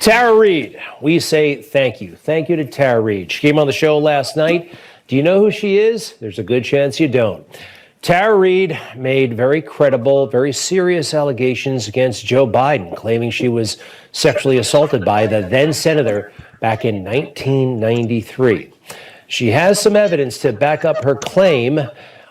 Tara Reid, we say thank you. Thank you to Tara Reid. She came on the show last night. Do you know who she is? There's a good chance you don't. Tara Reid made very credible, very serious allegations against Joe Biden, claiming she was sexually assaulted by the then senator back in 1993. She has some evidence to back up her claim.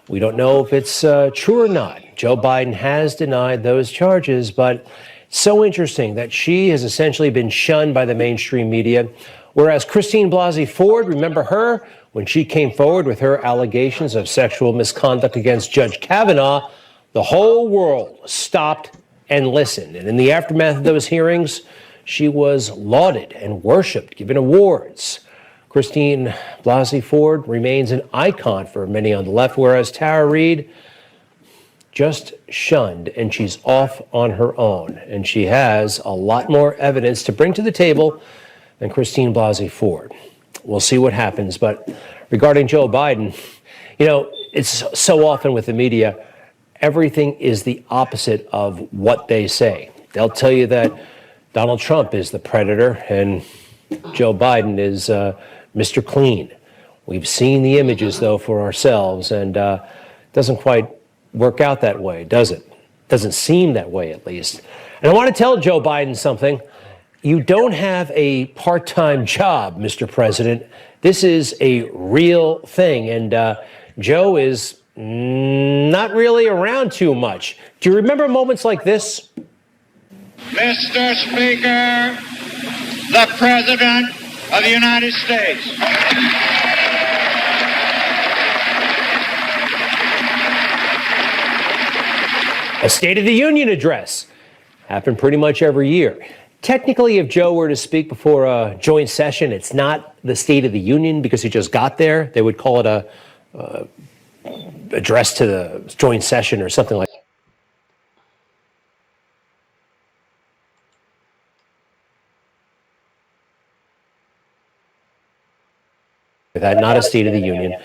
We don't know if it's true or not. Joe Biden has denied those charges, but so interesting that she has essentially been shunned by the mainstream media, whereas Christine Blasey Ford, remember her, when she came forward with her allegations of sexual misconduct against Judge Kavanaugh, the whole world stopped and listened. And in the aftermath of those hearings, she was lauded and worshiped, given awards. Christine Blasey Ford remains an icon for many on the left, whereas Tara Reid just shunned, and she's off on her own. And she has a lot more evidence to bring to the table than Christine Blasey Ford. We'll see what happens. But regarding Joe Biden, you know, it's so often with the media, everything is the opposite of what they say. They'll tell you that Donald Trump is the predator and Joe Biden is Mr. Clean. We've seen the images, though, for ourselves, and it doesn't quite work out that way, does it? Doesn't seem that way, at least. And I want to tell Joe Biden something. You don't have a part-time job, Mr. President. This is a real thing, and Joe is not really around too much. Do you remember moments like this? Mr. Speaker, the President of the United States. A State of the Union address happened pretty much every year. Technically, if Joe were to speak before a joint session, it's not the State of the Union because he just got there. They would call it a address to the joint session or something like that. Not a State of the Union.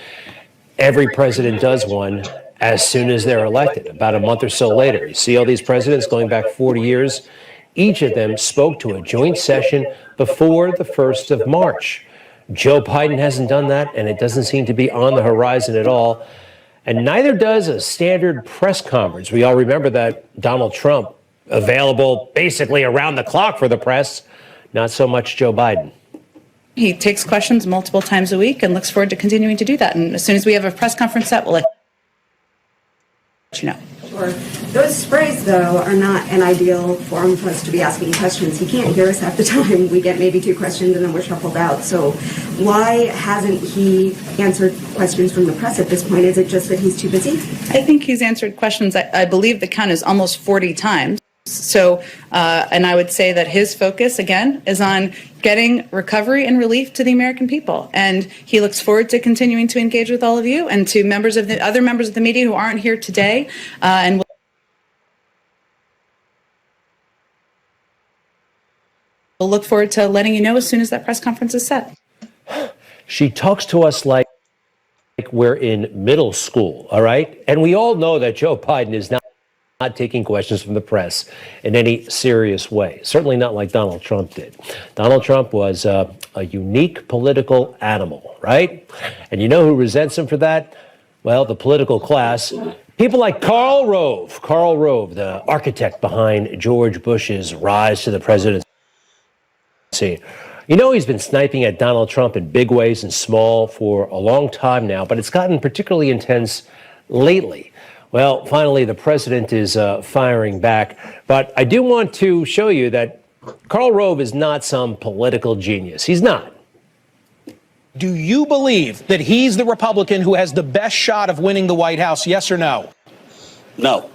Every president does one as soon as they're elected, about a month or so later. You see all these presidents going back 40 years. Each of them spoke to a joint session before the 1st of March. Joe Biden hasn't done that, and it doesn't seem to be on the horizon at all. And neither does a standard press conference. We all remember that Donald Trump, available basically around the clock for the press. Not so much Joe Biden. He takes questions multiple times a week and looks forward to continuing to do that. And as soon as we have a press conference set, we'll let you know. Sure. Those sprays, though, are not an ideal forum for us to be asking questions. He can't hear us half the time. We get maybe 2 questions and then we're shuffled out. So why hasn't he answered questions from the press at this point? Is it just that he's too busy? I think he's answered questions, I believe the count is almost 40 times. So, and I would say that his focus, again, is on getting recovery and relief to the American people. And he looks forward to continuing to engage with all of you and to members of the other members of the media who aren't here today. And we'll look forward to letting you know as soon as that press conference is set. She talks to us like we're in middle school, all right? And we all know that Joe Biden is not taking questions from the press in any serious way. Certainly not like Donald Trump did. Donald Trump was a unique political animal, right? And you know who resents him for that? Well, the political class. People like Karl Rove. Karl Rove, the architect behind George Bush's rise to the presidency. You know, he's been sniping at Donald Trump in big ways and small for a long time now, but it's gotten particularly intense lately. Well, finally, the president is firing back. But I do want to show you that Karl Rove is not some political genius. He's not. Do you believe that he's the Republican who has the best shot of winning the White House, yes or no? No.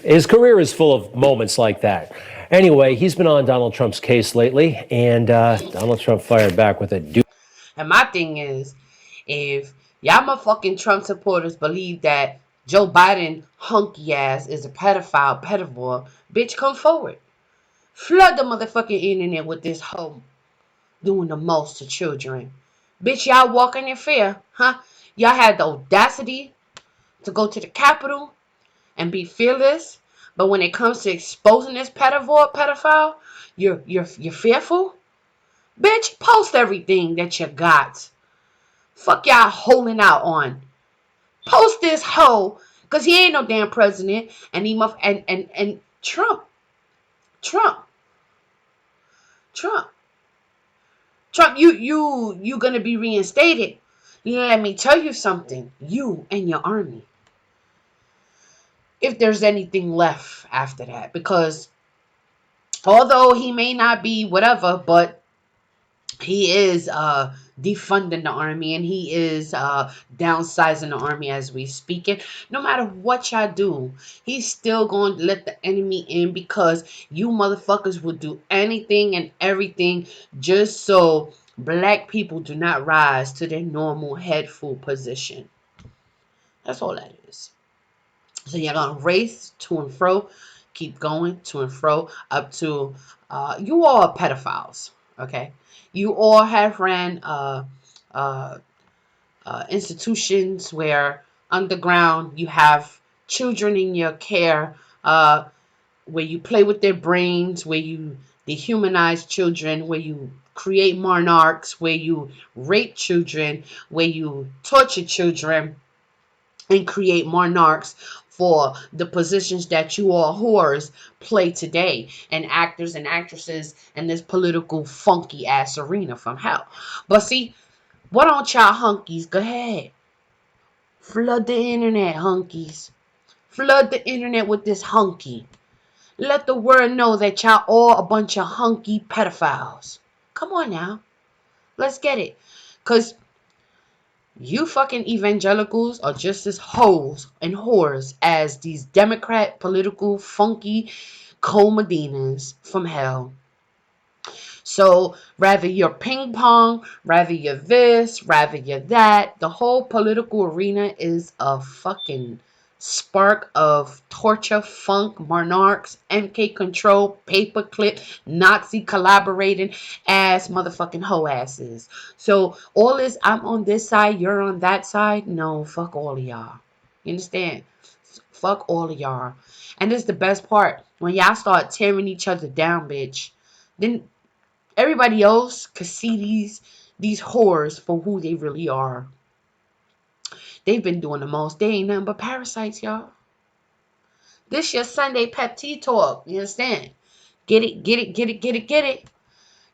His career is full of moments like that. Anyway, he's been on Donald Trump's case lately, and Donald Trump fired back with a do. And my thing is, if y'all motherfucking Trump supporters believe that Joe Biden hunky ass is a pedophile, bitch, come forward. Flood the motherfucking internet with this hoe doing the most to children. Bitch, y'all walking in fear, huh? Y'all had the audacity to go to the Capitol and be fearless But when it comes to exposing this pedophile, you're fearful. Bitch, post everything that you got. Fuck y'all holding out on. Post this hoe, cause he ain't no damn president, and he must and Trump, Trump, Trump, Trump. You gonna be reinstated. Let me tell you something. You and your army, if there's anything left after that, because although he may not be whatever, but he is defunding the army, and he is downsizing the army as we speak it. No matter what y'all do, he's still going to let the enemy in, because you motherfuckers will do anything and everything just so black people do not rise to their normal headful position. That's all that is. So you're gonna race to and fro, keep going to and fro up to you all are pedophiles, okay? You all have ran uh, institutions where underground you have children in your care, where you play with their brains, where you dehumanize children, where you create monarchs, where you rape children, where you torture children and create monarchs for the positions that you all whores play today, and actors and actresses in this political funky ass arena from hell. But see, why don't y'all hunkies go ahead? Flood the internet, hunkies. Flood the internet with this hunky. Let the world know that y'all all a bunch of hunky pedophiles. Come on now. Let's get it. Because you fucking evangelicals are just as hoes and whores as these Democrat political funky comedians from hell. So rather you're ping pong, rather you're this, rather you're that. The whole political arena is a fucking spark of torture, funk, monarchs, MK control, paperclip, Nazi collaborating ass motherfucking hoe asses. So all this, I'm on this side, you're on that side. No, fuck all of y'all. You understand? Fuck all of y'all. And this is the best part. When y'all start tearing each other down, bitch, then everybody else could see these whores for who they really are. They've been doing the most. They ain't nothing but parasites, y'all. This your Sunday pep tea talk. You understand? Get it, get it, get it, get it, get it.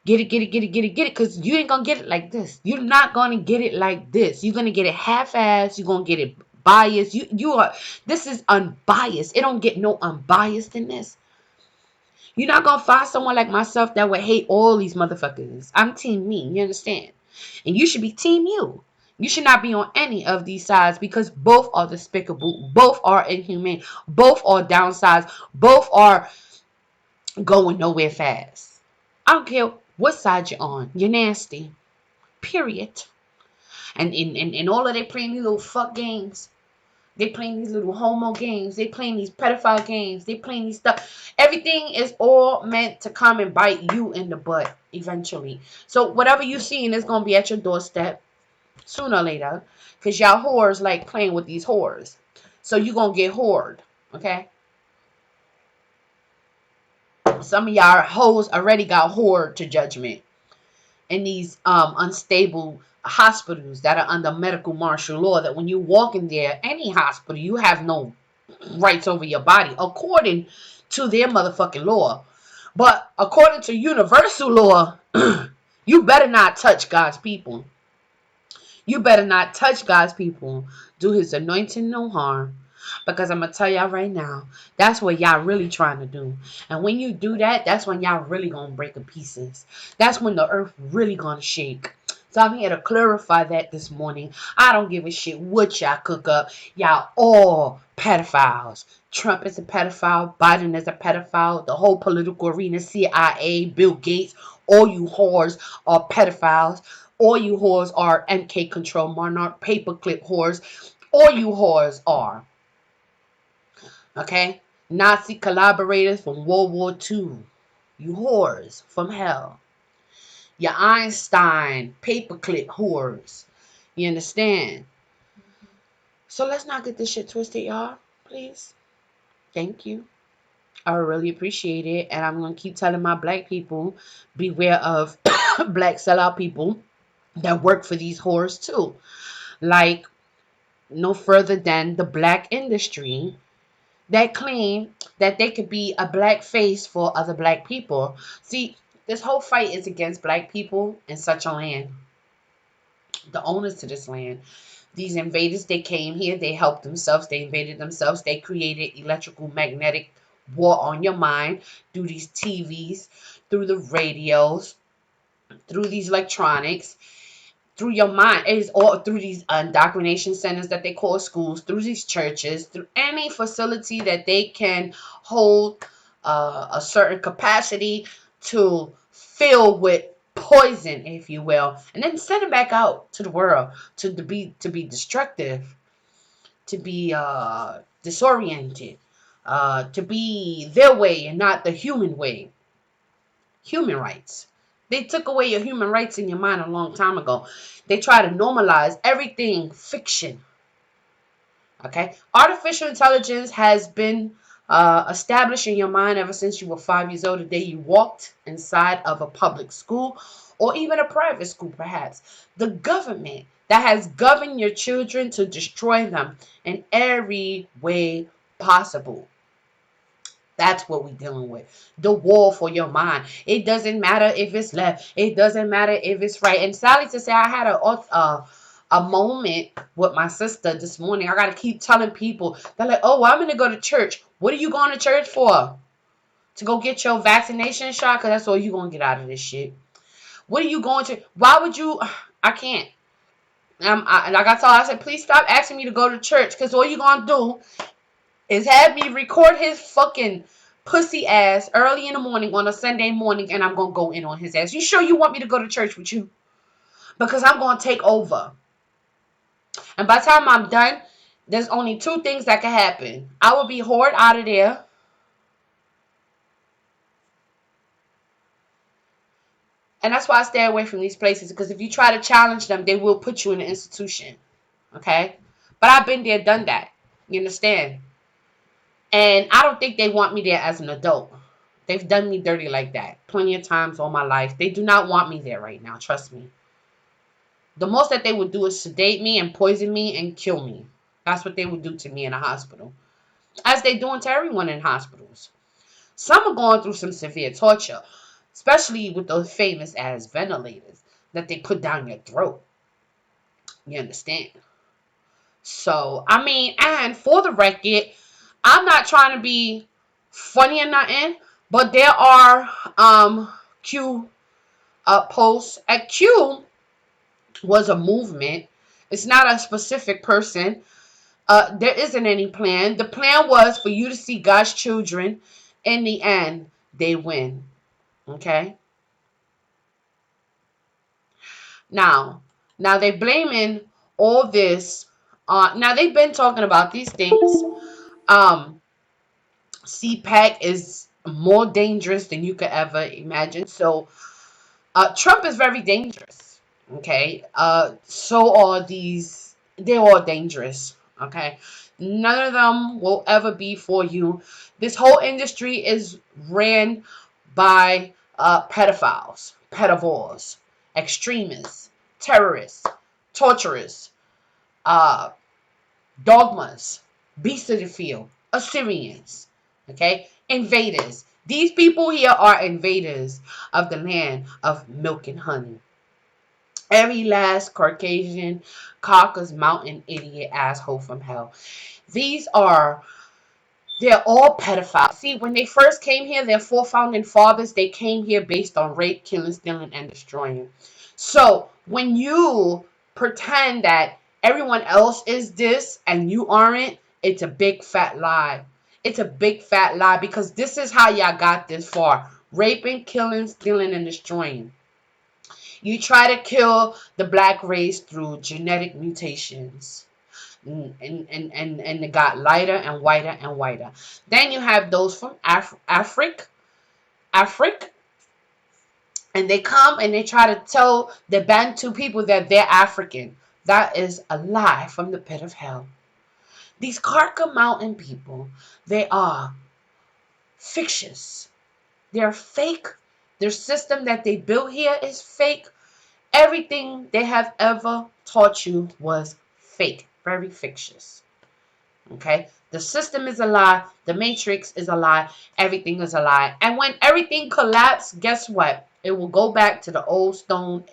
Get it, get it, get it, get it, get it. Because you ain't going to get it like this. You're not going to get it like this. You're going to get it half-assed. You're going to get it biased. This is unbiased. It don't get no unbiased in this. You're not going to find someone like myself that would hate all these motherfuckers. I'm team me. You understand? And you should be team you. You should not be on any of these sides, because both are despicable. Both are inhumane. Both are downsized. Both are going nowhere fast. I don't care what side you're on. You're nasty. Period. And in all of they playing these little fuck games. They playing these little homo games. They playing these pedophile games. They playing these stuff. Everything is all meant to come and bite you in the butt eventually. So whatever you seeing is going to be at your doorstep sooner or later. Because y'all whores like playing with these whores. So you're going to get whored. Okay? Some of y'all hoes already got whored to judgment in these unstable hospitals that are under medical martial law, that when you walk in there, any hospital, you have no rights over your body according to their motherfucking law. But according to universal law, you better not touch God's people. You better not touch God's people. Do his anointing no harm. Because I'm going to tell y'all right now, that's what y'all really trying to do. And when you do that, that's when y'all really going to break to pieces. That's when the earth really going to shake. So I'm here to clarify that this morning. I don't give a shit what y'all cook up. Y'all all pedophiles. Trump is a pedophile. Biden is a pedophile. The whole political arena, CIA, Bill Gates, all you whores are pedophiles. All you whores are MK control monarch, paperclip whores. All you whores are. Okay? Nazi collaborators from World War II. You whores from hell. Your Einstein paperclip whores. You understand? So let's not get this shit twisted, y'all. Please. Thank you. I really appreciate it. And I'm going to keep telling my black people, beware of black sellout people that work for these whores too. Like, no further than the black industry that claim that they could be a black face for other black people. See, this whole fight is against black people in such a land. The owners to this land. These invaders, they came here, they helped themselves, they invaded themselves, they created electrical magnetic war on your mind through these TVs, through the radios, through these electronics, through your mind. It's all through these indoctrination centers that they call schools, through these churches, through any facility that they can hold a certain capacity to fill with poison, if you will, and then send it back out to the world to be destructive, to be disoriented, to be their way and not the human way. Human rights. They took away your human rights in your mind a long time ago. They try to normalize everything fiction. Okay? Artificial intelligence has been established in your mind ever since you were 5 years old, the day you walked inside of a public school or even a private school, perhaps. The government that has governed your children to destroy them in every way possible. That's what we're dealing with. The war for your mind. It doesn't matter if it's left. It doesn't matter if it's right. And Sally to say I had a moment with my sister this morning. I gotta keep telling people. They're like, "Oh, well, I'm gonna go to church." What are you going to church for? To go get your vaccination shot? Cause that's all you gonna get out of this shit. What are you going to? Why would you? I can't. Like I told her, I said, please stop asking me to go to church. Cause all you gonna do is have me record his fucking pussy ass early in the morning on a Sunday morning, and I'm gonna go in on his ass. You sure you want me to go to church with you? Because I'm gonna take over. And by the time I'm done, there's only two things that can happen. I will be whored out of there. And that's why I stay away from these places. Because if you try to challenge them, they will put you in an institution. Okay? But I've been there, done that. You understand? And I don't think they want me there as an adult. They've done me dirty like that plenty of times all my life. They do not want me there right now. Trust me. The most that they would do is sedate me and poison me and kill me. That's what they would do to me in a hospital. As they doing to everyone in hospitals. Some are going through some severe torture. Especially with those famous ass ventilators that they put down your throat. You understand? So, I mean, and for the record, I'm not trying to be funny or nothing, but there are Q posts. At Q was a movement. It's not a specific person. There isn't any plan. The plan was for you to see God's children. In the end, they win. Okay? Now they're blaming all this. Now they've been talking about these things. CPAC is more dangerous than you could ever imagine. So Trump is very dangerous. Okay. So are these. They're all dangerous. Okay. None of them will ever be for you. This whole industry is ran by pedophiles, pedivores, extremists, terrorists, torturers, uh, dogmas, beasts of the field, Assyrians, okay, invaders. These people here are invaders of the land of milk and honey. Every last Caucasian, Caucasus Mountain idiot asshole from hell. They're all pedophiles. See, when they first came here, their four founding fathers, they came here based on rape, killing, stealing, and destroying. So when you pretend that everyone else is this and you aren't, it's a big fat lie. It's a big fat lie because this is how y'all got this far. Raping, killing, stealing, and destroying. You try to kill the black race through genetic mutations. And it got lighter and whiter and whiter. Then you have those from Africa, and they come and they try to tell the Bantu people that they're African. That is a lie from the pit of hell. These Karka Mountain people, they are fictitious. They're fake. Their system that they built here is fake. Everything they have ever taught you was fake, very fictitious. Okay? The system is a lie. The matrix is a lie. Everything is a lie. And when everything collapses, guess what? It will go back to the old stone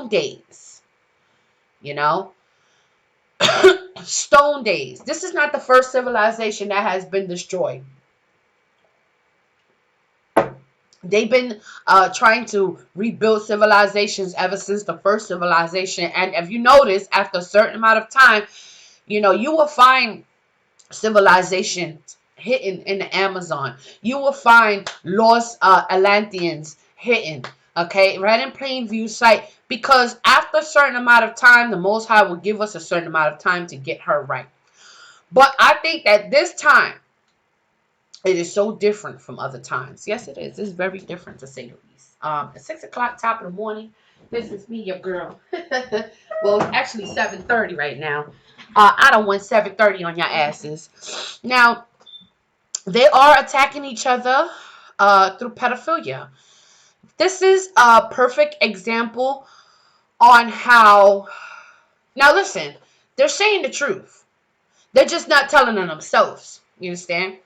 days. You know? Stone days. This is not the first civilization that has been destroyed. They've been trying to rebuild civilizations ever since the first civilization. And if you notice, after a certain amount of time, you will find civilizations hidden in the Amazon. You will find lost Atlanteans hidden, okay, right in plain view sight. Because after a certain amount of time, the Most High will give us a certain amount of time to get her right. But I think that this time, it is so different from other times. Yes, it is. It's very different, to say the least. At 6 o'clock, top of the morning, this is me, your girl. Well, it's actually 7:30 right now. I don't want 7:30 on your asses. Now, they are attacking each other through pedophilia. This is a perfect example on how... Now, listen. They're saying the truth. They're just not telling it themselves. You understand?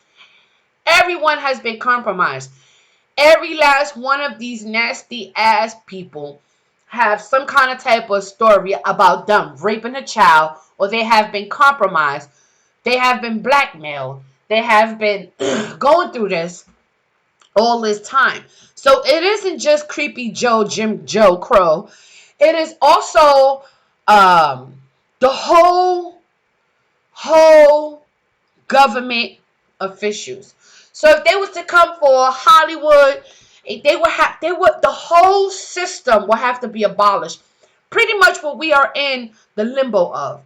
Everyone has been compromised. Every last one of these nasty ass people have some kind of type of story about them raping a child, or they have been compromised. They have been blackmailed. They have been going through this all this time. So it isn't just creepy Jim Joe Crow. It is also the whole government officials. So if they was to come for Hollywood, the whole system will have to be abolished. Pretty much what we are in the limbo of.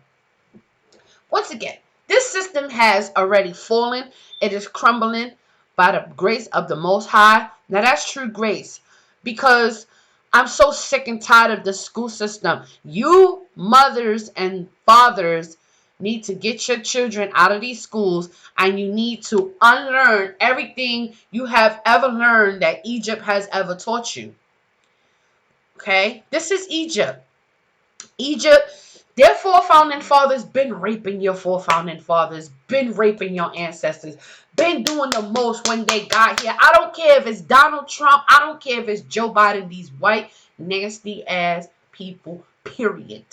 Once again, this system has already fallen. It is crumbling by the grace of the Most High. Now that's true grace, because I'm so sick and tired of the school system. You mothers and fathers need to get your children out of these schools, and you need to unlearn everything you have ever learned that Egypt has ever taught you. Okay? This is Egypt. Their four founding fathers been raping your four founding fathers, been raping your ancestors, been doing the most when they got here. I don't care if it's Donald Trump. I don't care if it's Joe Biden. These white, nasty ass people, period.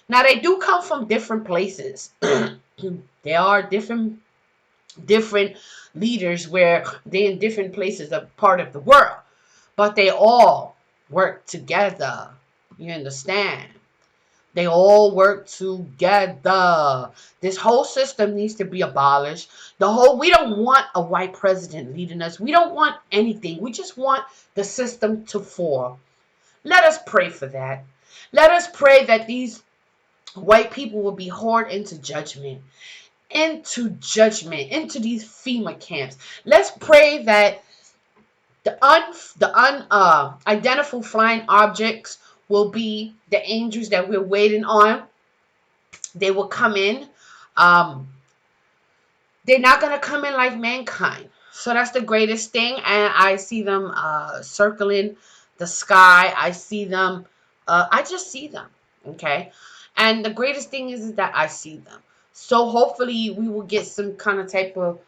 Now, they do come from different places. There are different leaders where they're in different places of part of the world. But they all work together. You understand? They all work together. This whole system needs to be abolished. We don't want a white president leading us. We don't want anything. We just want the system to fall. Let us pray for that. Let us pray that these white people will be hauled into judgment, into these FEMA camps. Let's pray that the unidentified flying objects will be the angels that we're waiting on. They will come in. They're not going to come in like mankind. So that's the greatest thing. And I see them circling the sky. I see them. I just see them. Okay. And the greatest thing is that I see them. So hopefully we will get some kind of type of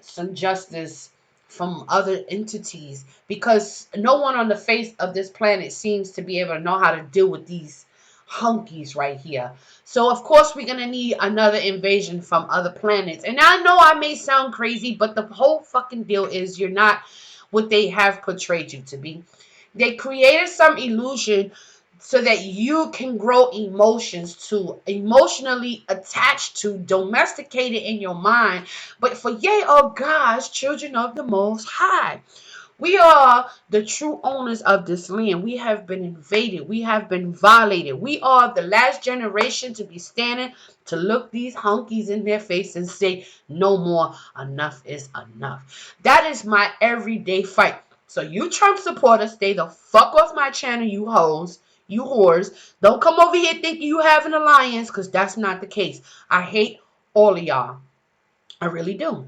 some justice from other entities, because no one on the face of this planet seems to be able to know how to deal with these hunkies right here. So of course we're gonna need another invasion from other planets. And I know I may sound crazy, but the whole fucking deal is you're not what they have portrayed you to be. They created some illusion so that you can grow emotionally attached to, domesticated in your mind. But for ye are God's children of the Most High. We are the true owners of this land. We have been invaded. We have been violated. We are the last generation to be standing to look these hunkies in their face and say, no more. Enough is enough. That is my everyday fight. So you Trump supporters, stay the fuck off my channel, you hoes. You whores. Don't come over here thinking you have an alliance, because that's not the case. I hate all of y'all. I really do.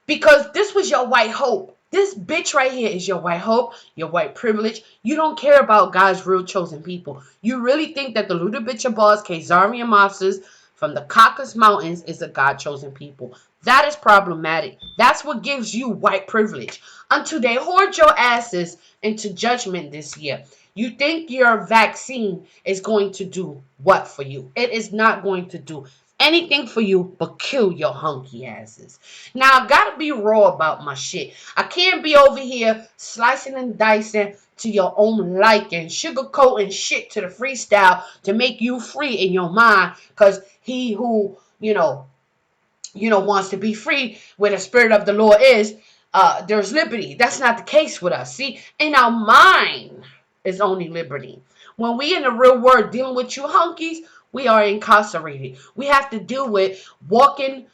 Because this was your white hope. This bitch right here is your white hope, your white privilege. You don't care about God's real chosen people. You really think that the little bitch of boss, Khazarian mobsters from the Caucasus Mountains, is a God chosen people. That is problematic. That's what gives you white privilege. Until they hoard your asses into judgment this year. You think your vaccine is going to do what for you? It is not going to do anything for you but kill your hunky asses. Now, I gotta be raw about my shit. I can't be over here slicing and dicing to your own liking, sugarcoating shit to the freestyle to make you free in your mind, because he who, wants to be free where the spirit of the Lord is, there's liberty. That's not the case with us. See, in our mind is only liberty. When we in the real world dealing with you hunkies, we are incarcerated. We have to deal with walking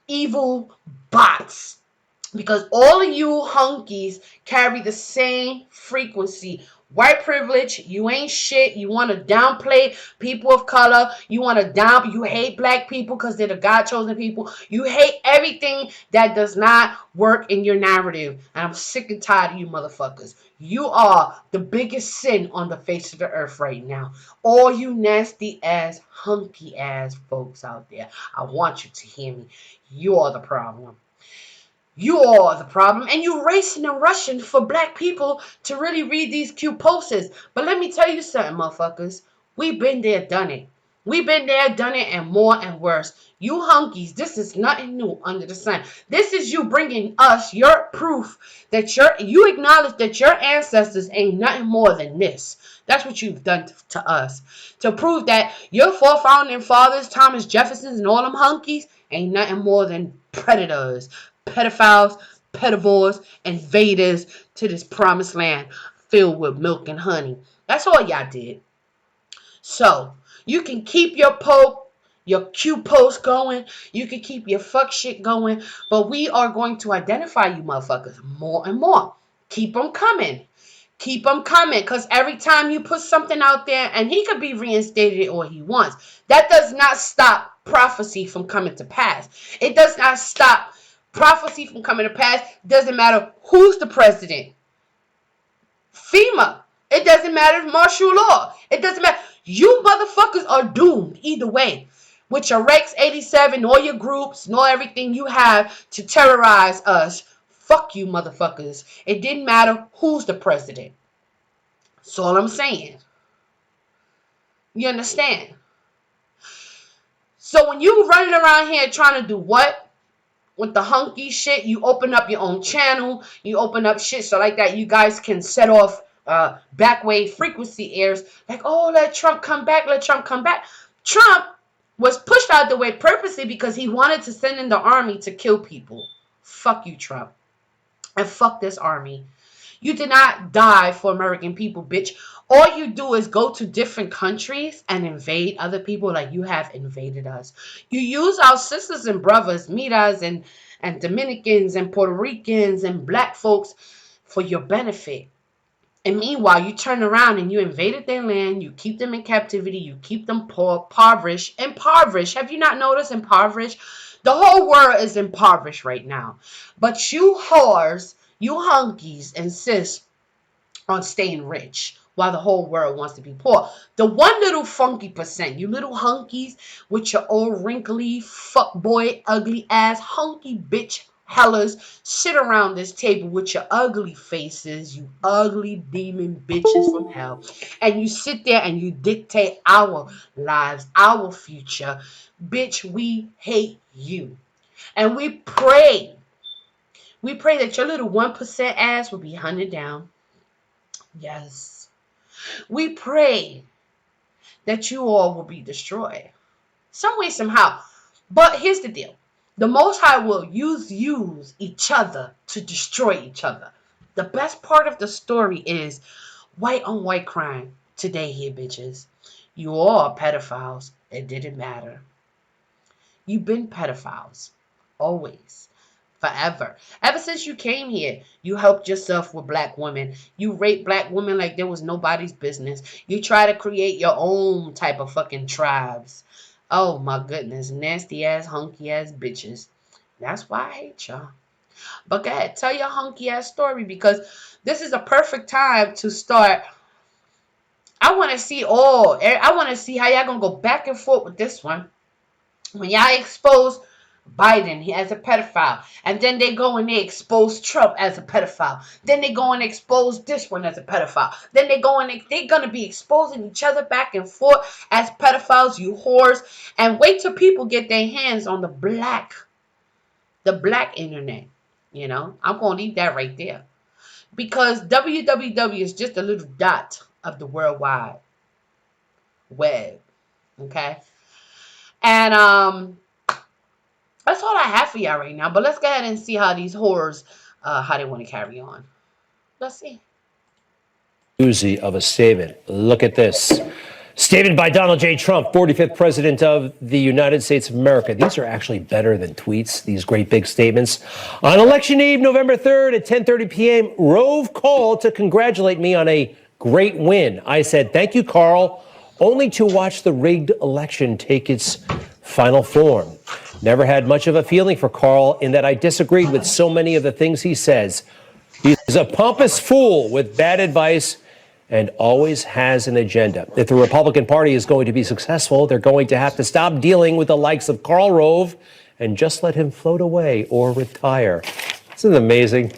evil bots. Because all of you hunkies carry the same frequency. White privilege, you ain't shit. You want to downplay people of color. You hate black people because they're the God chosen people. You hate everything that does not work in your narrative. And I'm sick and tired of you motherfuckers. You are the biggest sin on the face of the earth right now. All you nasty ass, hunky ass folks out there. I want you to hear me. You are the problem. You are the problem, and you racing and rushing for black people to really read these cute posters. But let me tell you something, motherfuckers. We've been there, done it. We've been there, done it, and more and worse. You hunkies, this is nothing new under the sun. This is you bringing us your proof that you acknowledge that your ancestors ain't nothing more than this. That's what you've done to us. To prove that your four founding fathers, Thomas Jefferson and all them hunkies, ain't nothing more than predators, pedophiles, pedivores, invaders to this promised land filled with milk and honey. That's all y'all did. So, you can keep your Q post going. You can keep your fuck shit going. But we are going to identify you motherfuckers more and more. Keep them coming. Keep them coming. Because every time you put something out there, and he could be reinstated or he wants, that does not stop prophecy from coming to pass. It does not stop prophecy from coming to pass. Doesn't matter who's the president. FEMA. It doesn't matter if martial law. It doesn't matter. You motherfuckers are doomed either way. With your Rex 87, all your groups, and all everything you have to terrorize us. Fuck you motherfuckers. It didn't matter who's the president. That's all I'm saying. You understand? So when you running around here trying to do what? With the hunky shit, you open up your own channel. You open up shit so like that you guys can set off backwave frequency airs. Like, oh, let Trump come back. Let Trump come back. Trump was pushed out of the way purposely because he wanted to send in the army to kill people. Fuck you, Trump. And fuck this army. You did not die for American people, bitch. All you do is go to different countries and invade other people like you have invaded us. You use our sisters and brothers, Miras and Dominicans and Puerto Ricans and black folks for your benefit. And meanwhile, you turn around and you invaded their land. You keep them in captivity. You keep them poor, impoverished. Have you not noticed impoverished? The whole world is impoverished right now. But you whores, you hunkies insist on staying rich while the whole world wants to be poor. The one little funky percent, you little hunkies with your old wrinkly, fuckboy, ugly ass, hunky bitch hellas sit around this table with your ugly faces, you ugly demon bitches from hell. And you sit there and you dictate our lives, our future. Bitch, we hate you. And we pray that your little 1% ass will be hunted down. Yes. We pray that you all will be destroyed. Some way, somehow. But here's the deal. The Most High will use each other to destroy each other. The best part of the story is white on white crime today here, bitches. You all are pedophiles. It didn't matter. You've been pedophiles. Always. Forever. Ever since you came here, you helped yourself with black women. You raped black women like there was nobody's business. You try to create your own type of fucking tribes. Oh my goodness. Nasty ass, hunky ass bitches. That's why I hate y'all. But go ahead, tell your hunky ass story, because this is a perfect time to start. I want to see how y'all gonna go back and forth with this one. When y'all expose Biden as a pedophile, and then they go and they expose Trump as a pedophile, then they go and expose this one as a pedophile, then they go and they're gonna be exposing each other back and forth as pedophiles, you whores. And wait till people get their hands on the black internet. I'm gonna leave that right there, because www is just a little dot of the World Wide Web. Okay. And that's all I have for y'all right now. But let's go ahead and see how these whores, how they want to carry on. Let's see. Doozy of a statement. Look at this. Statement by Donald J. Trump, 45th President of the United States of America. These are actually better than tweets, these great big statements. On election eve, November 3rd at 10:30 p.m., Rove called to congratulate me on a great win. I said, thank you, Carl, only to watch the rigged election take its final form. Never had much of a feeling for Carl in that I disagreed with so many of the things he says. He's a pompous fool with bad advice and always has an agenda. If the Republican Party is going to be successful, they're going to have to stop dealing with the likes of Karl Rove and just let him float away or retire. Isn't it amazing?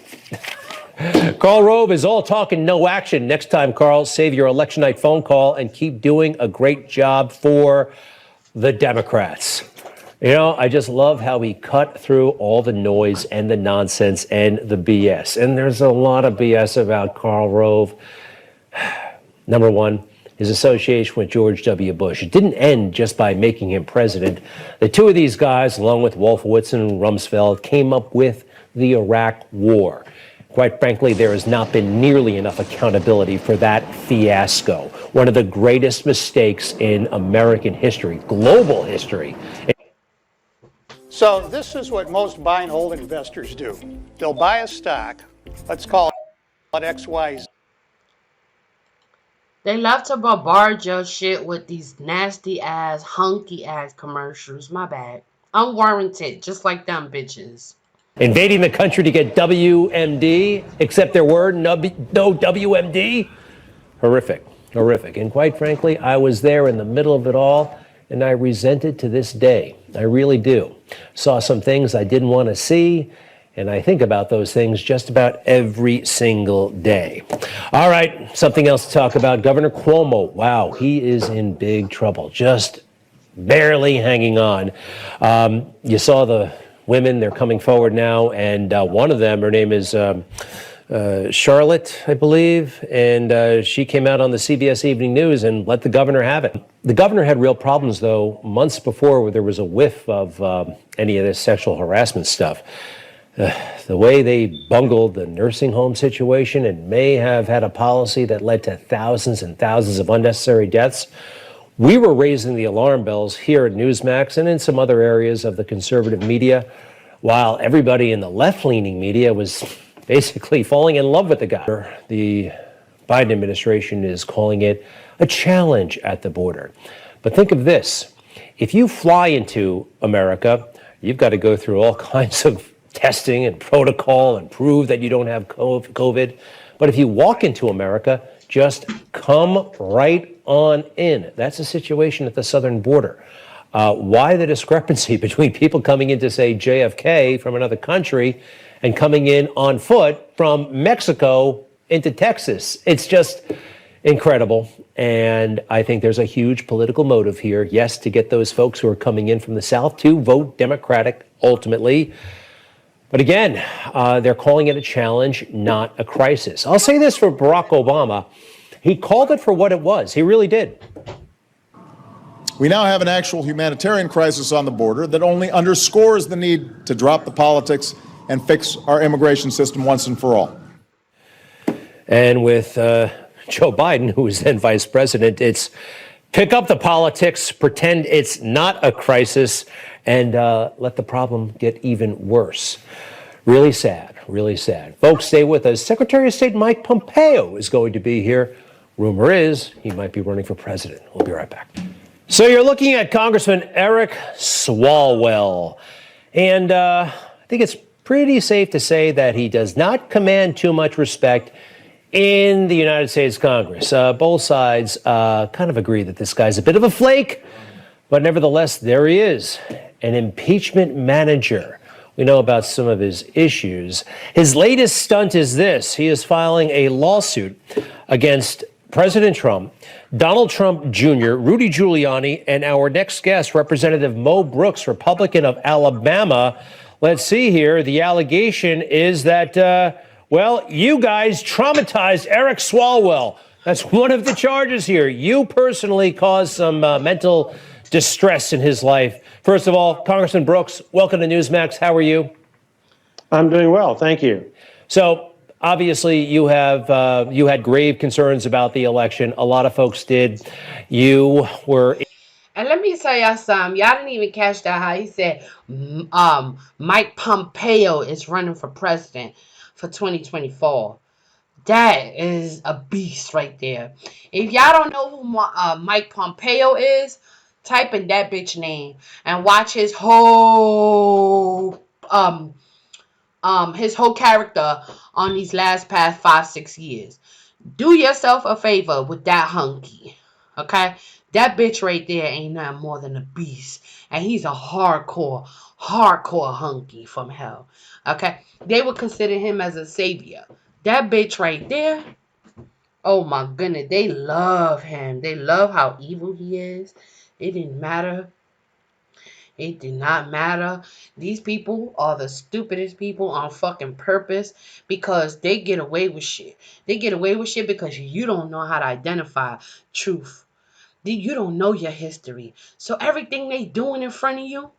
Karl Rove is all talk and no action. Next time, Karl, save your election night phone call and keep doing a great job for the Democrats. I just love how he cut through all the noise and the nonsense and the BS. And there's a lot of BS about Karl Rove. Number one, his association with George W. Bush. It didn't end just by making him president. The two of these guys, along with Wolfowitz and Rumsfeld, came up with the Iraq War. Quite frankly, there has not been nearly enough accountability for that fiasco. One of the greatest mistakes in American history, global history. So this is what most buy and hold investors do. They'll buy a stock, let's call it XYZ. They love to bombard your shit with these nasty ass, hunky ass commercials. My bad. Unwarranted, just like them bitches. Invading the country to get WMD, except there were no WMD. Horrific. And quite frankly, I was there in the middle of it all, and I resent it to this day. I really do. Saw some things I didn't want to see, and I think about those things just about every single day. All right, something else to talk about. Governor Cuomo, wow, he is in big trouble, just barely hanging on. You saw the women, they're coming forward now, and one of them, her name is Charlotte, I believe, and she came out on the CBS Evening News and let the governor have it. The governor had real problems, though, months before, where there was a whiff of any of this sexual harassment stuff. The way they bungled the nursing home situation and may have had a policy that led to thousands and thousands of unnecessary deaths. We were raising the alarm bells here at Newsmax and in some other areas of the conservative media, while everybody in the left-leaning media was basically falling in love with the guy. The Biden administration is calling it a challenge at the border. But think of this. If you fly into America, you've got to go through all kinds of testing and protocol and prove that you don't have COVID. But if you walk into America, just come right on in. That's the situation at the southern border. Why the discrepancy between people coming into, say, JFK from another country and coming in on foot from Mexico into Texas? It's just incredible. And I think there's a huge political motive here. Yes, to get those folks who are coming in from the South to vote Democratic ultimately. But again, they're calling it a challenge, not a crisis. I'll say this for Barack Obama. He called it for what it was. He really did. We now have an actual humanitarian crisis on the border that only underscores the need to drop the politics and fix our immigration system once and for all. And with Joe Biden, who was then vice president, it's pick up the politics, pretend it's not a crisis, and let the problem get even worse. Really sad, really sad. Folks, stay with us. Secretary of State Mike Pompeo is going to be here. Rumor is he might be running for president. We'll be right back. So you're looking at Congressman Eric Swalwell. And I think it's pretty safe to say that he does not command too much respect in the United States Congress. Both sides kind of agree that this guy's a bit of a flake, but nevertheless, there he is, an impeachment manager. We know about some of his issues. His latest stunt is this. He is filing a lawsuit against President Trump, Donald Trump Jr., Rudy Giuliani, and our next guest, Representative Mo Brooks, Republican of Alabama. Let's see here. The allegation is that, well, you guys traumatized Eric Swalwell. That's one of the charges here. You personally caused some mental distress in his life. First of all, Congressman Brooks, welcome to Newsmax. How are you? I'm doing well, thank you. So obviously you had grave concerns about the election. A lot of folks did. You were. And let me tell y'all something. Y'all didn't even catch that how he said Mike Pompeo is running for president for 2024. That is a beast right there. If y'all don't know who Mike Pompeo is, type in that bitch name and watch his whole character on these past 5-6 years. Do yourself a favor with that hunky. Okay? That bitch right there ain't nothing more than a beast. And he's a hardcore hunky from hell. Okay? They would consider him as a savior. That bitch right there, oh my goodness, they love him. They love how evil he is. It didn't matter. It did not matter. These people are the stupidest people on fucking purpose because they get away with shit. They get away with shit because you don't know how to identify truth. You don't know your history. So everything they doing in front of you,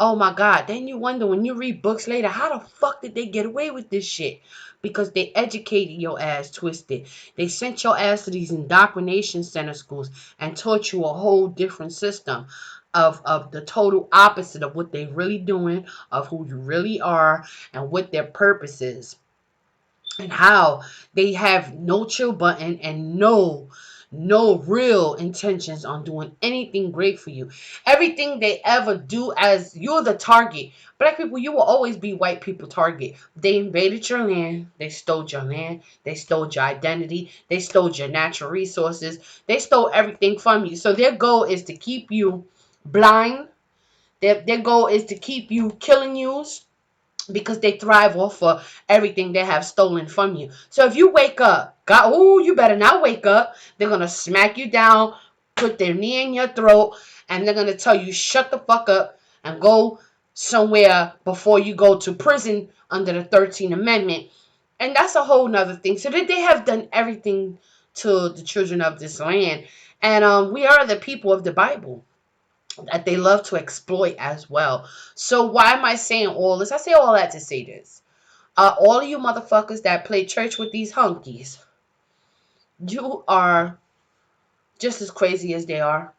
oh my God. Then you wonder when you read books later, how the fuck did they get away with this shit? Because they educated your ass twisted. They sent your ass to these indoctrination center schools and taught you a whole different system of the total opposite of what they really doing, of who you really are, and what their purpose is. And how they have no chill button and no real intentions on doing anything great for you. Everything they ever do, as you're the target. Black people, you will always be white people target. They invaded your land. They stole your land. They stole your identity. They stole your natural resources. They stole everything from you. So their goal is to keep you blind. Their goal is to keep you killing you, because they thrive off of everything they have stolen from you. So if you wake up, God, you better not wake up. They're going to smack you down, put their knee in your throat, and they're going to tell you, shut the fuck up and go somewhere before you go to prison under the 13th Amendment. And that's a whole nother thing. So they have done everything to the children of this land. And we are the people of the Bible that they love to exploit as well. So why am I saying all this? I say all that to say this. All of you motherfuckers that play church with these hunkies, you are just as crazy as they are.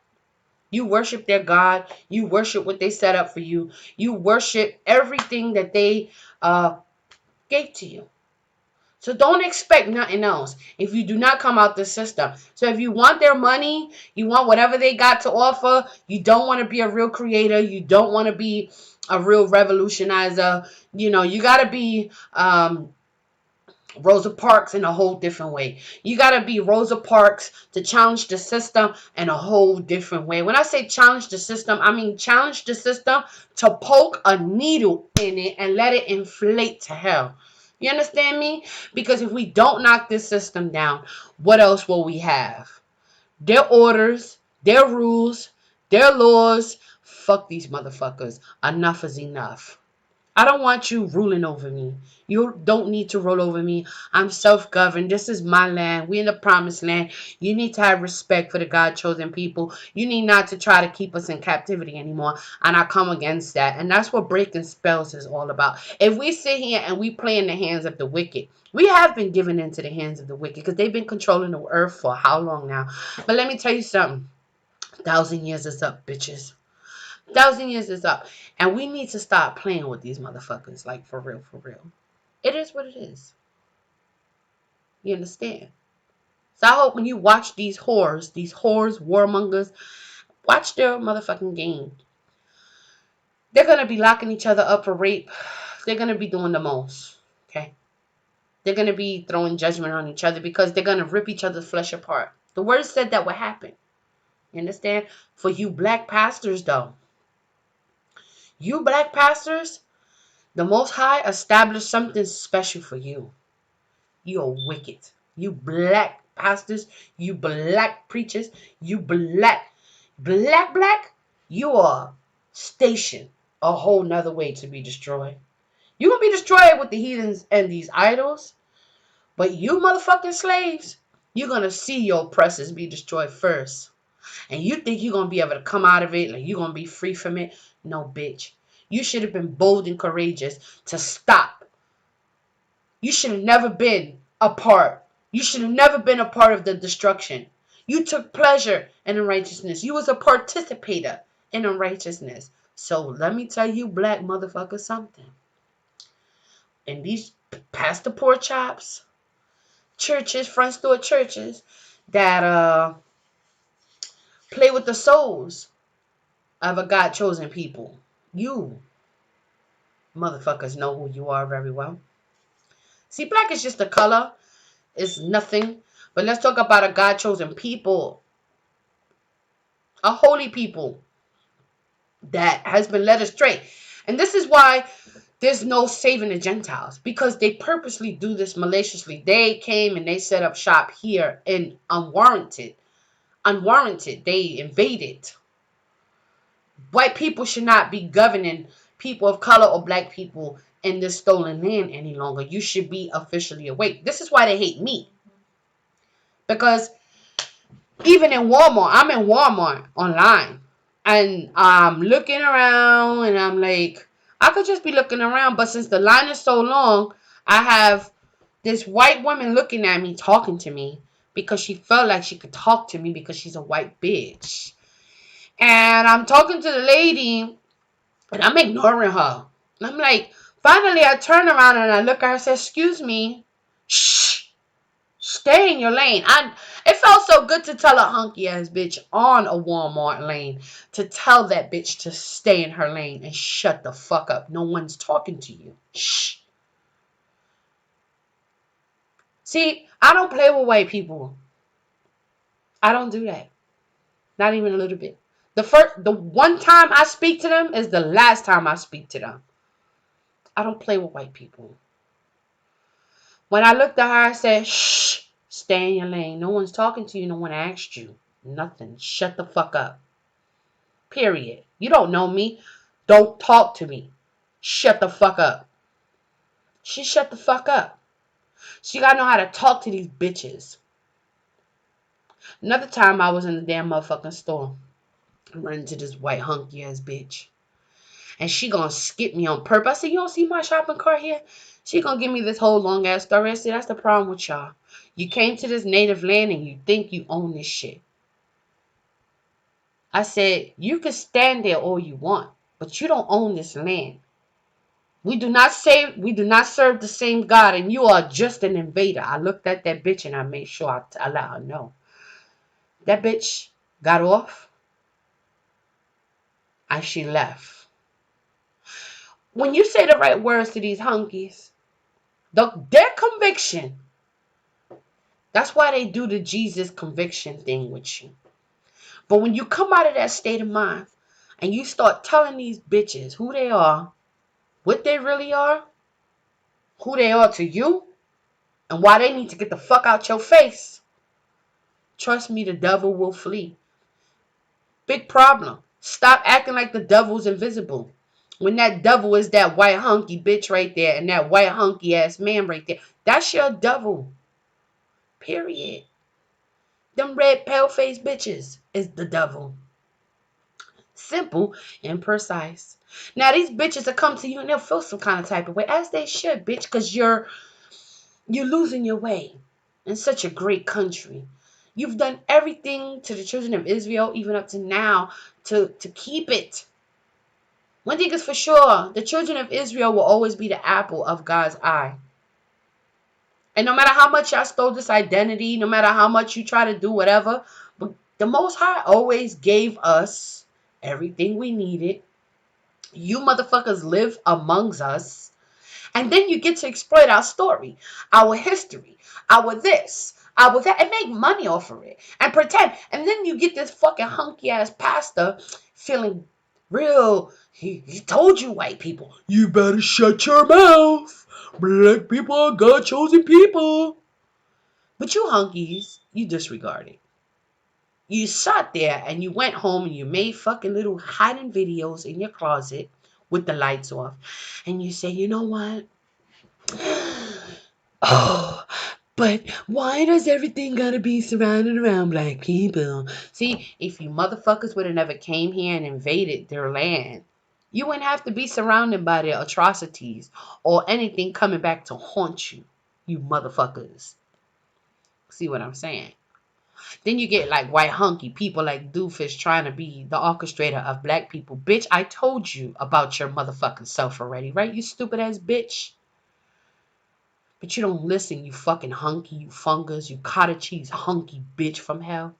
You worship their God. You worship what they set up for you. You worship everything that they gave to you. So don't expect nothing else if you do not come out the system. So if you want their money, you want whatever they got to offer, you don't want to be a real creator, you don't want to be a real revolutionizer, you got to be Rosa Parks in a whole different way. You got to be Rosa Parks to challenge the system in a whole different way. When I say challenge the system, I mean challenge the system to poke a needle in it and let it inflate to hell. You understand me? Because if we don't knock this system down, what else will we have? Their orders, their rules, their laws. Fuck these motherfuckers. Enough is enough. I don't want you ruling over me. You don't need to rule over me. I'm self-governed. This is my land. We're in the promised land. You need to have respect for the God-chosen people. You need not to try to keep us in captivity anymore. And I come against that. And that's what breaking spells is all about. If we sit here and we play in the hands of the wicked, we have been given into the hands of the wicked because they've been controlling the earth for how long now? But let me tell you something. 1,000 years is up, bitches. 1,000 years is up. And we need to stop playing with these motherfuckers. Like, for real, for real. It is what it is. You understand? So I hope when you watch these whores, warmongers, watch their motherfucking game. They're going to be locking each other up for rape they're going to be doing the most. Okay? They're going to be throwing judgment on each other because they're going to rip each other's flesh apart. The word said that would happen. You understand? For you black pastors, though. You black pastors, the Most High established something special for you. You are wicked. You black pastors, you black preachers, you black, you are stationed a whole nother way to be destroyed. You're going to be destroyed with the heathens and these idols. But you motherfucking slaves, you're going to see your oppressors be destroyed first. And you think you're going to be able to come out of it, like you're going to be free from it. No, bitch. You should have been bold and courageous to stop. You should have never been a part. You should have never been a part of the destruction. You took pleasure in unrighteousness. You was a participator in unrighteousness. So let me tell you, black motherfuckers, something. And these pastor pork chops, churches, front store churches that play with the souls of a God-chosen people. You motherfuckers know who you are very well. See, black is just a color. It's nothing. But let's talk about a God-chosen people. A holy people that has been led astray. And this is why there's no saving the Gentiles. Because they purposely do this maliciously. They came and they set up shop here in unwarranted. They invaded. White people should not be governing people of color or black people in this stolen land any longer. You should be officially awake. This is why they hate me. Because even in Walmart, I'm in Walmart online. And I'm looking around and I'm like, I could just be looking around. But since the line is so long, I have this white woman looking at me, talking to me. Because she felt like she could talk to me because she's a white bitch. And I'm talking to the lady, and I'm ignoring her. And I'm like, finally, I turn around and I look at her and say, excuse me. Shh. Stay in your lane. It felt so good to tell a hunky-ass bitch on a Walmart lane to tell that bitch to stay in her lane and shut the fuck up. No one's talking to you. Shh. See, I don't play with white people. I don't do that. Not even a little bit. The one time I speak to them is the last time I speak to them. I don't play with white people. When I looked at her, I said, shh, stay in your lane. No one's talking to you. No one asked you. Nothing. Shut the fuck up. Period. You don't know me. Don't talk to me. Shut the fuck up. She shut the fuck up. She gotta know how to talk to these bitches. Another time I was in the damn motherfucking store. I run into this white hunky ass bitch. And she gonna skip me on purpose. I said, you don't see my shopping cart here? She gonna give me this whole long ass story. I said, that's the problem with y'all. You came to this native land and you think you own this shit. I said, you can stand there all you want, but you don't own this land. We do not serve the same God, and you are just an invader. I looked at that bitch and I made sure I let her know. That bitch got off and she left. When you say the right words to these hunkies, their conviction, that's why they do the Jesus conviction thing with you. But when you come out of that state of mind and you start telling these bitches who they are, what they really are, who they are to you, and why they need to get the fuck out your face, trust me, the devil will flee. Big problem. Stop acting like the devil's invisible. When that devil is that white hunky bitch right there and that white hunky ass man right there, that's your devil. Period. Them red pale faced bitches is the devil. Simple and precise. Now these bitches will come to you and they'll feel some kind of type of way, as they should, bitch, because you're losing your way in such a great country. You've done everything to the children of Israel, even up to now, to keep it. One thing is for sure, the children of Israel will always be the apple of God's eye. And no matter how much y'all stole this identity, no matter how much you try to do whatever, but the Most High always gave us everything we needed. You motherfuckers live amongst us. And then you get to exploit our story, our history, our this, our that, and make money off of it and pretend. And then you get this fucking hunky ass pastor feeling real. He told you, white people, you better shut your mouth. Black people are God chosen people. But you hunkies, you disregard it. You sat there and you went home and you made fucking little hiding videos in your closet with the lights off. And you say, you know what? Oh, but why does everything gotta be surrounded around black people? See, if you motherfuckers would have never came here and invaded their land, you wouldn't have to be surrounded by their atrocities or anything coming back to haunt you, you motherfuckers. See what I'm saying? Then you get like white hunky people like Doofus trying to be the orchestrator of black people. Bitch, I told you about your motherfucking self already, right? You stupid ass bitch. But you don't listen, you fucking hunky, you fungus, you cottage cheese hunky bitch from hell.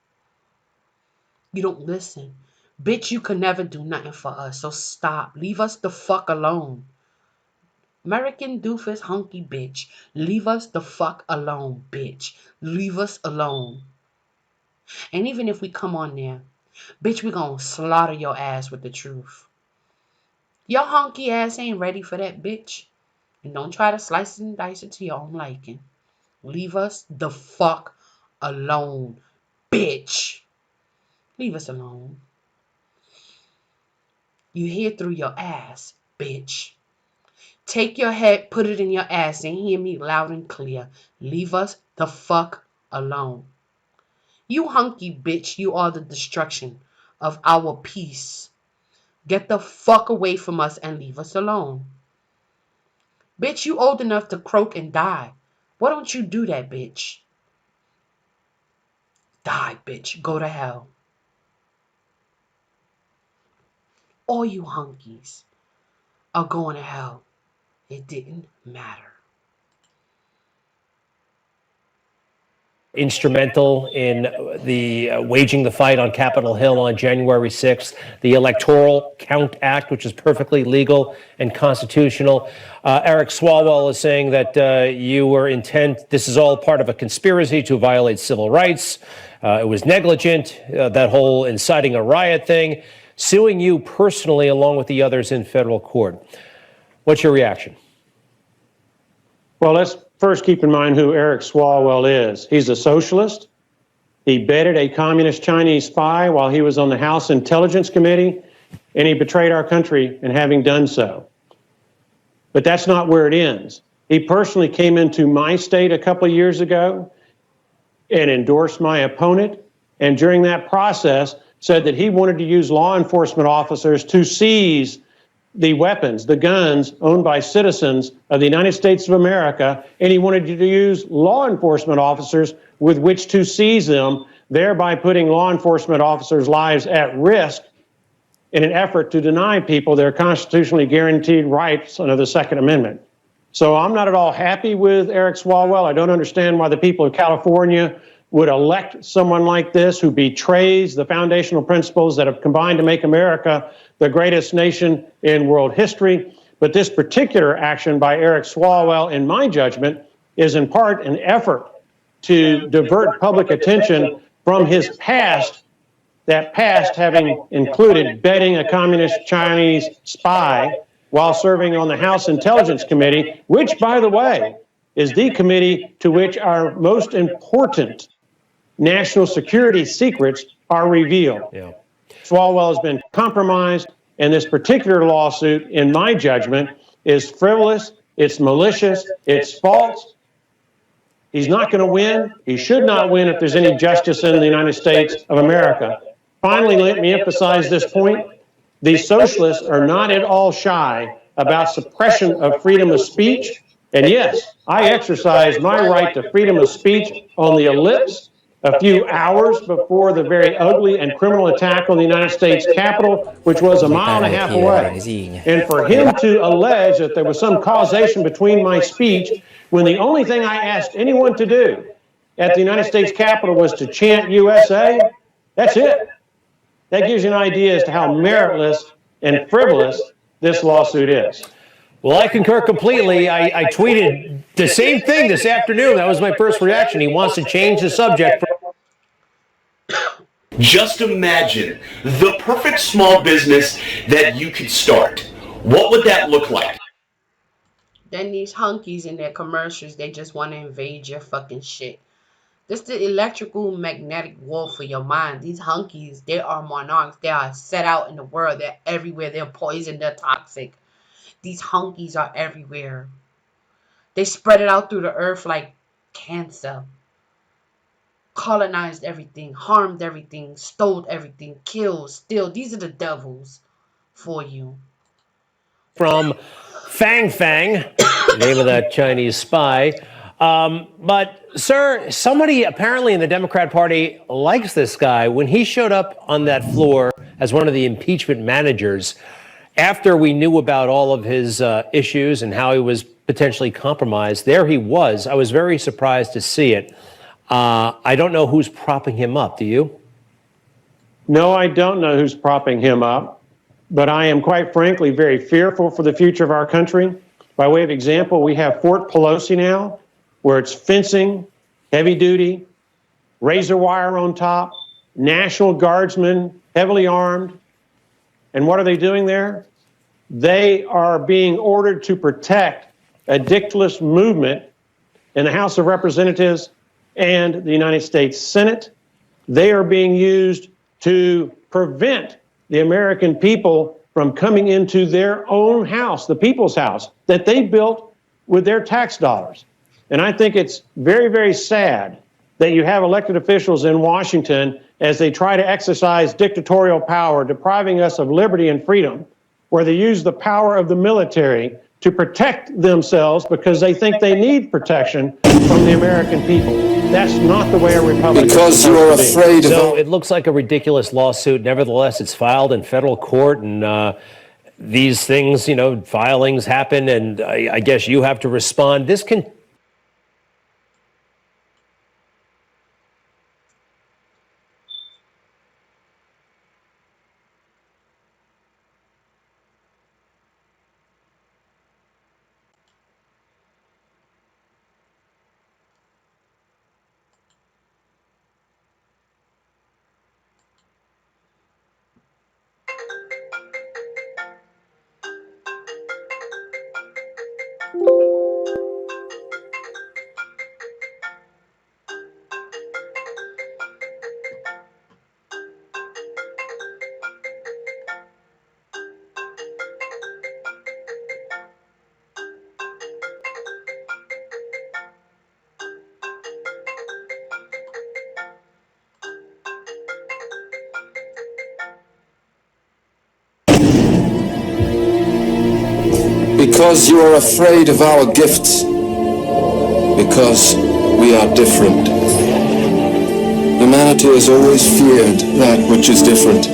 You don't listen. Bitch, you could never do nothing for us, so stop. Leave us the fuck alone. American doofus hunky bitch. Leave us the fuck alone, bitch. Leave us alone. And even if we come on there, bitch, we gonna slaughter your ass with the truth. Your hunky ass ain't ready for that, bitch. And don't try to slice and dice it to your own liking. Leave us the fuck alone, bitch. Leave us alone. You hear through your ass, bitch. Take your head, put it in your ass, and hear me loud and clear. Leave us the fuck alone. You hunky bitch, you are the destruction of our peace. Get the fuck away from us and leave us alone. Bitch, you old enough to croak and die. Why don't you do that, bitch? Die, bitch. Go to hell. All you hunkies are going to hell. It didn't matter. Instrumental in the waging the fight on Capitol Hill on January 6th, the Electoral Count Act, which is perfectly legal and constitutional. Eric Swalwell is saying that you were intent, this is all part of a conspiracy to violate civil rights. It was negligent, that whole inciting a riot thing, suing you personally along with the others in federal court. What's your reaction? Well, let's first keep in mind who Eric Swalwell is. He's a socialist. He bedded a communist Chinese spy while he was on the House Intelligence Committee, and he betrayed our country in having done so. But that's not where it ends. He personally came into my state a couple of years ago and endorsed my opponent, and during that process said that he wanted to use law enforcement officers to seize the weapons, the guns owned by citizens of the United States of America, and he wanted to use law enforcement officers with which to seize them, thereby putting law enforcement officers' lives at risk in an effort to deny people their constitutionally guaranteed rights under the Second Amendment. So I'm not at all happy with Eric Swalwell. I don't understand why the people of California would elect someone like this who betrays the foundational principles that have combined to make America the greatest nation in world history. But this particular action by Eric Swalwell, in my judgment, is in part an effort to divert public attention from his past, that past having included bedding a communist Chinese spy while serving on the House Intelligence Committee, which, by the way, is the committee to which our most important national security secrets are revealed. Yeah. Swalwell has been compromised, and this particular lawsuit, in my judgment, is frivolous, it's malicious, it's false. He's not going to win. He should not win if there's any justice in the United States of America. Finally, let me emphasize this point. These socialists are not at all shy about suppression of freedom of speech. And yes, I exercise my right to freedom of speech on the ellipse a few hours before the very ugly and criminal attack on the United States Capitol, which was a mile and a half away. And for him to allege that there was some causation between my speech, when the only thing I asked anyone to do at the United States Capitol was to chant USA, that's it. That gives you an idea as to how meritless and frivolous this lawsuit is. Well, I concur completely. I tweeted the same thing this afternoon. That was my first reaction. He wants to change the subject. Just imagine the perfect small business that you could start. What would that look like? Then these hunkies in their commercials, they just want to invade your fucking shit. This is the electrical magnetic war for your mind. These hunkies, they are monarchs. They are set out in the world. They're everywhere. They're poison. They're toxic. These hunkies are everywhere. They spread it out through the earth like cancer. Colonized everything, harmed everything, stole everything, killed, steal. These are the devils for you. From Fang Fang, the name of that Chinese spy. But, sir, somebody apparently in the Democrat Party likes this guy. When he showed up on that floor as one of the impeachment managers, after we knew about all of his issues and how he was potentially compromised, there he was. I was very surprised to see it. I don't know who's propping him up. Do you? No, I don't know who's propping him up, but I am quite frankly very fearful for the future of our country. By way of example, we have Fort Pelosi now, where it's fencing, heavy duty, razor wire on top, National Guardsmen, heavily armed. And what are they doing there? They are being ordered to protect a dictatorless movement in the House of Representatives and the United States Senate. They are being used to prevent the American people from coming into their own house, the people's house, that they built with their tax dollars. And I think it's very, very sad that you have elected officials in Washington as they try to exercise dictatorial power, depriving us of liberty and freedom, where they use the power of the military to protect themselves because they think they need protection from the American people. That's not the way a republic is supposed to be. Because you're afraid of... So it looks like a ridiculous lawsuit. Nevertheless, it's filed in federal court, and these things, you know, filings happen, and I guess you have to respond. This can... Because you are afraid of our gifts. Because we are different. Humanity has always feared that which is different.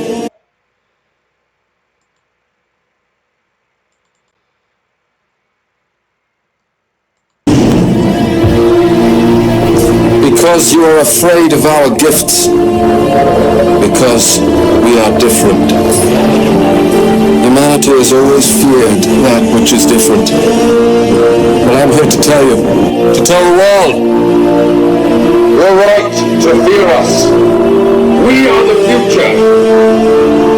Because you are afraid of our gifts. Because we are different. Humanity has always feared that which is different. But I'm here to tell you, to tell the world, you're right to fear us. We are the future.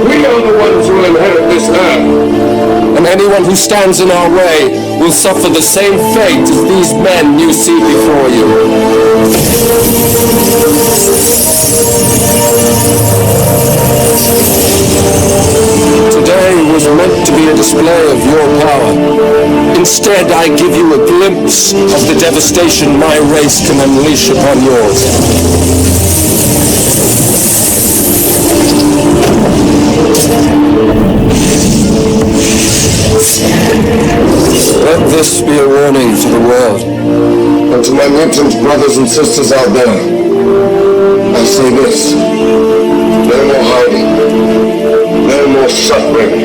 We are the ones who will inherit this earth. And anyone who stands in our way will suffer the same fate as these men you see before you. Today was meant to be a display of your power. Instead, I give you a glimpse of the devastation my race can unleash upon yours. Let this be a warning to the world. And to my mutant brothers and sisters out there, I say this: no more hiding, no more suffering.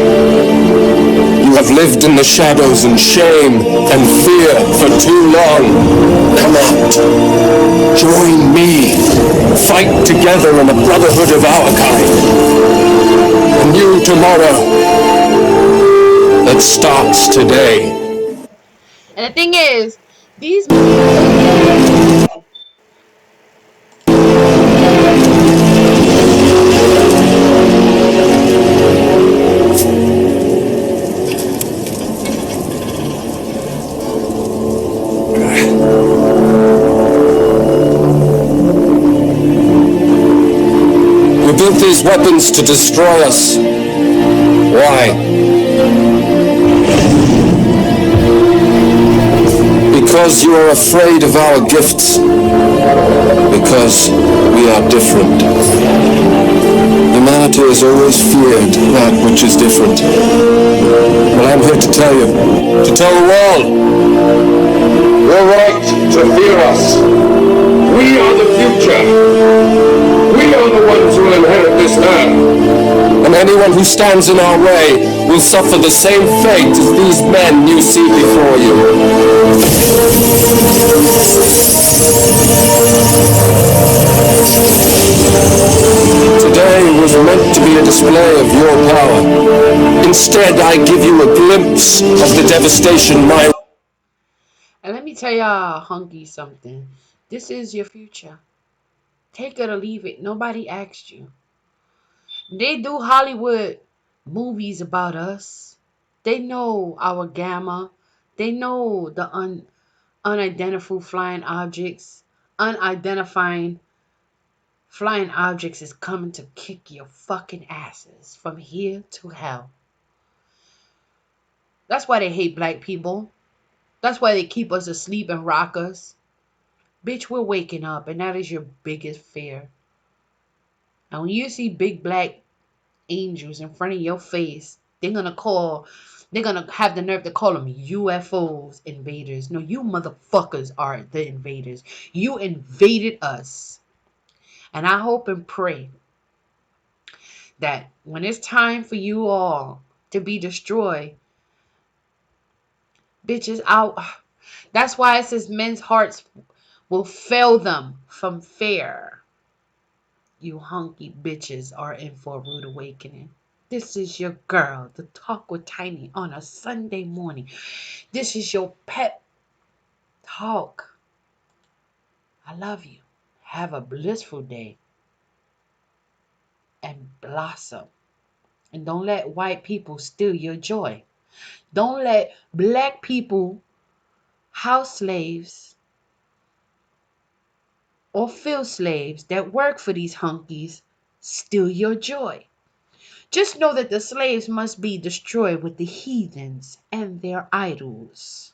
You have lived in the shadows in shame and fear for too long. Come out. Join me. Fight together in a brotherhood of our kind. A new tomorrow that starts today. And the thing is, these You built these weapons to destroy us. Why? Because you are afraid of our gifts. Because we are different. Humanity has always feared that which is different. But I'm here to tell you, to tell the world, you're right to fear us. We are the future. We are the ones who will inherit this earth. And anyone who stands in our way will suffer the same fate as these men you see before you. Today was meant to be a display of your power. Instead, I give you a glimpse of the devastation my... And let me tell y'all, hunky, something. This is your future. Take it or leave it. Nobody asked you. They do Hollywood movies about us. They know our gamma. They know the unidentified flying objects. Unidentifying flying objects is coming to kick your fucking asses from here to hell. That's why they hate black people. That's why they keep us asleep and rock us. Bitch, we're waking up, and that is your biggest fear. And when you see big black angels in front of your face, they're gonna have the nerve to call them UFOs invaders. No, you motherfuckers are the invaders. You invaded us. And I hope and pray that when it's time for you all to be destroyed, bitches out. That's why it says men's hearts will fail them from fear. You hunky bitches are in for a rude awakening. This is your girl, the Talk with Tiny, on a Sunday morning. This is your pet talk. I love you. Have a blissful day and blossom. And don't let white people steal your joy. Don't let black people, house slaves, or field slaves that work for these hunkies steal your joy. Just know that the slaves must be destroyed with the heathens and their idols.